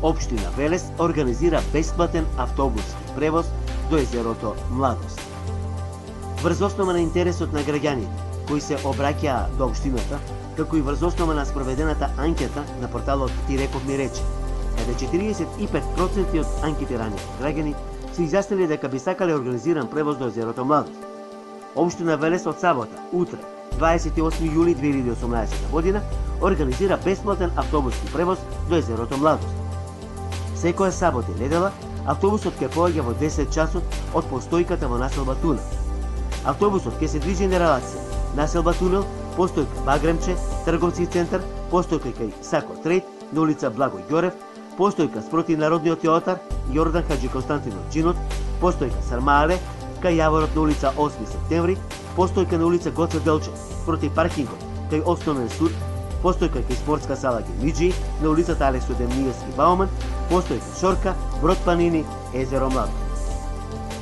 Општина Велес организира бесплатен автобуски превоз до езерото Младост. Врз основа на интересот на граѓаните кои се обраќаа до општината, како и врз основа на спроведената анкета на порталот Ти реков ми рече, каде 45% од анкетираните граѓани се изјаснили дека би сакале организиран превоз до езерото Младост. Општина Велес од сабота, утре, 28 јули 2018 година, организира бесплатен автобуски превоз до езерото Младост. Секоја сабота и недела, автобусот ќе поаѓа во 10 часот од постојката во населба Тунел. Автобусот ќе се движи на релација населба Тунел, постојка Багремче, трговски центар, постојка кај Сако Трейд на улица Благој Ѓорев, постојка спроти Народниот театар Јордан Хаджи Константинов Джинот, постојка Сармаале, кај Јаворот на улица 8 септември, постојка на улица Гоце Делчев, спроти паркингот кај Основен суд, постојка кај спортска сала Гемиджи на улицата Алексо Демниевски Бауман, постојка Шорка, Брод Планини, езеро Младост.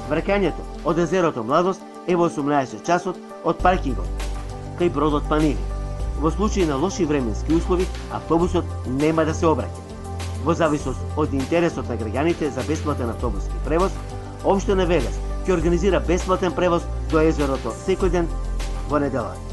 Враќањето од езерото Младост е во 18 часот од паркингот кај Бродот Планини. Во случај на лоши временски услови, автобусот нема да се обраќа. Во зависност од интересот на граѓаните за бесплатен автобуски превоз, Општина Велес ќе организира бесплатен превоз до езерото секој ден во неделата.